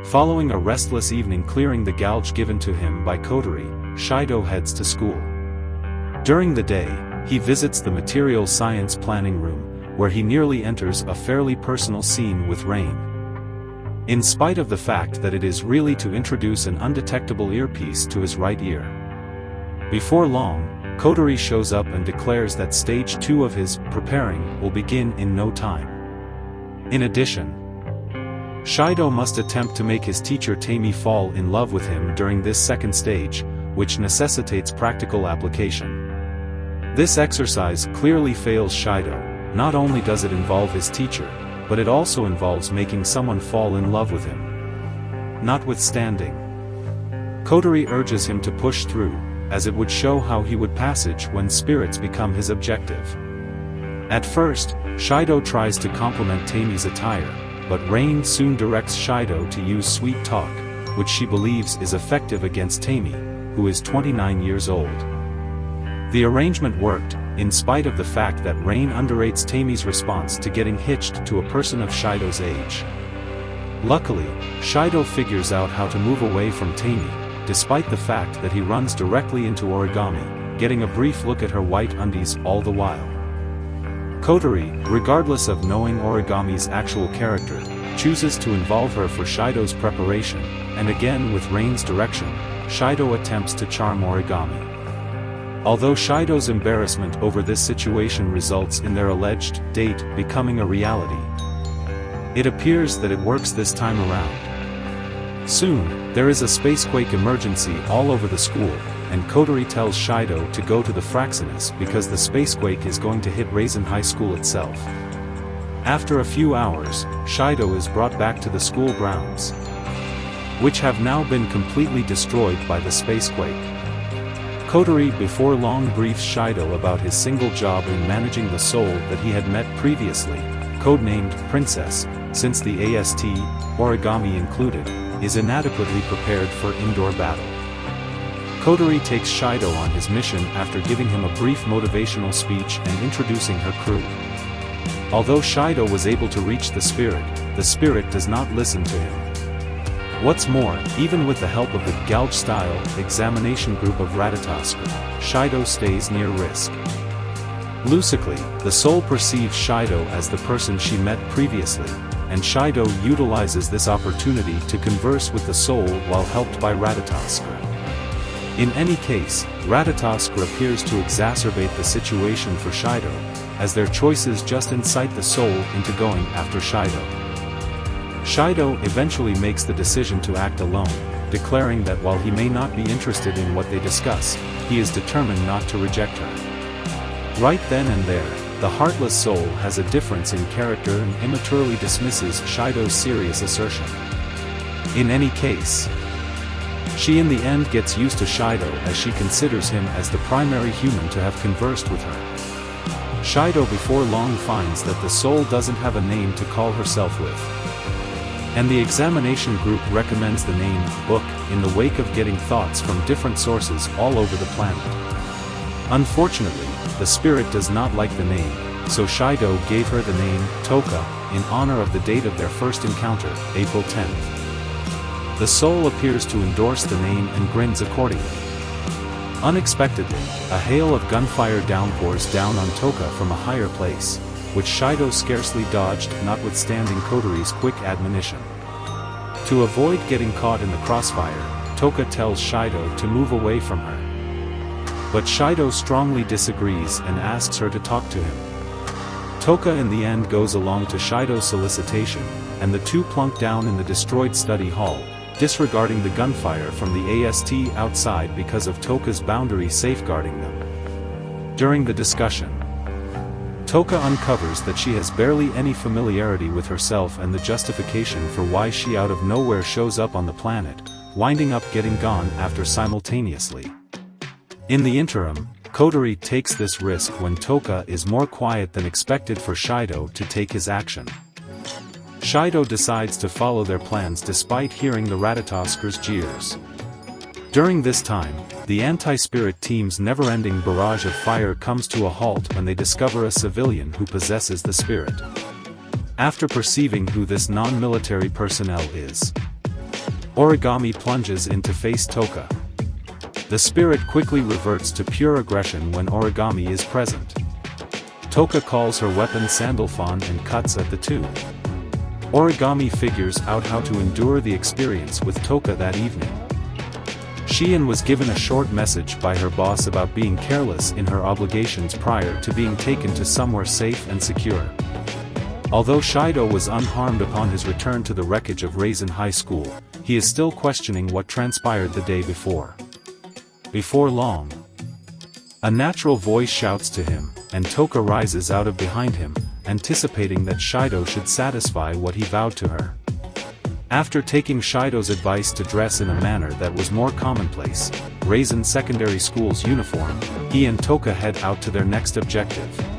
Following a restless evening clearing the gouge given to him by Kotori, Shido heads to school. During the day, he visits the material science planning room, where he nearly enters a fairly personal scene with Rain. In spite of the fact that it is really to introduce an undetectable earpiece to his right ear. Before long, Kotori shows up and declares that stage 2 of his preparing will begin in no time. In addition, Shido must attempt to make his teacher Tammy fall in love with him during this second stage, which necessitates practical application. This exercise clearly fails Shido. Not only does it involve his teacher, but it also involves making someone fall in love with him. Notwithstanding, Kotori urges him to push through, as it would show how he would passage when spirits become his objective. At first, Shido tries to compliment Tammy's attire, but Rain soon directs Shido to use sweet talk, which she believes is effective against Tammy, who is 29 years old. The arrangement worked, in spite of the fact that Rain underrates Tammy's response to getting hitched to a person of Shido's age. Luckily, Shido figures out how to move away from Tammy, despite the fact that he runs directly into Origami, getting a brief look at her white undies all the while. Kotori, regardless of knowing Origami's actual character, chooses to involve her for Shido's preparation, and again with Rain's direction, Shido attempts to charm Origami. Although Shido's embarrassment over this situation results in their alleged date becoming a reality, it appears that it works this time around. Soon, there is a spacequake emergency all over the school, and Kotori tells Shido to go to the Fraxinus because the spacequake is going to hit Raisin High School itself. After a few hours, Shido is brought back to the school grounds, which have now been completely destroyed by the spacequake. Kotori before long briefs Shido about his single job in managing the soul that he had met previously, codenamed Princess, since the AST, Origami included, is inadequately prepared for indoor battle. Kotori takes Shido on his mission after giving him a brief motivational speech and introducing her crew. Although Shido was able to reach the spirit does not listen to him. What's more, even with the help of the gouge-style examination group of Ratatoskr, Shido stays near risk. Lucidly, the soul perceives Shido as the person she met previously, and Shido utilizes this opportunity to converse with the soul while helped by Ratatoskr. In any case, Ratatoskr appears to exacerbate the situation for Shido, as their choices just incite the soul into going after Shido. Shido eventually makes the decision to act alone, declaring that while he may not be interested in what they discuss, he is determined not to reject her. Right then and there, the heartless soul has a difference in character and immaturely dismisses Shido's serious assertion. In any case, she in the end gets used to Shido as she considers him as the primary human to have conversed with her. Shido before long finds that the soul doesn't have a name to call herself with, and the examination group recommends the name Book in the wake of getting thoughts from different sources all over the planet. Unfortunately, the spirit does not like the name, so Shido gave her the name Toka in honor of the date of their first encounter, April 10th. The soul appears to endorse the name and grins accordingly. Unexpectedly, a hail of gunfire downpours down on Toka from a higher place, which Shido scarcely dodged notwithstanding Kotori's quick admonition. To avoid getting caught in the crossfire, Toka tells Shido to move away from her. But Shido strongly disagrees and asks her to talk to him. Toka in the end goes along to Shido's solicitation, and the two plunk down in the destroyed study hall, disregarding the gunfire from the AST outside because of Toka's boundary safeguarding them. During the discussion, Toka uncovers that she has barely any familiarity with herself and the justification for why she out of nowhere shows up on the planet, winding up getting gone after simultaneously. In the interim, Kotori takes this risk when Toka is more quiet than expected for Shido to take his action. Shido decides to follow their plans despite hearing the Ratatoskr's jeers. During this time, the anti-spirit team's never-ending barrage of fire comes to a halt when they discover a civilian who possesses the spirit. After perceiving who this non-military personnel is, Origami plunges in to face Toka. The spirit quickly reverts to pure aggression when Origami is present. Toka calls her weapon Sandalphon and cuts at the two. Origami figures out how to endure the experience with Toka that evening. Shion was given a short message by her boss about being careless in her obligations prior to being taken to somewhere safe and secure. Although Shido was unharmed upon his return to the wreckage of Raisin High School, he is still questioning what transpired the day before. Before long, a natural voice shouts to him, and Toka rises out of behind him, anticipating that Shido should satisfy what he vowed to her. After taking Shido's advice to dress in a manner that was more commonplace, Raisin Secondary School's uniform, he and Toka head out to their next objective.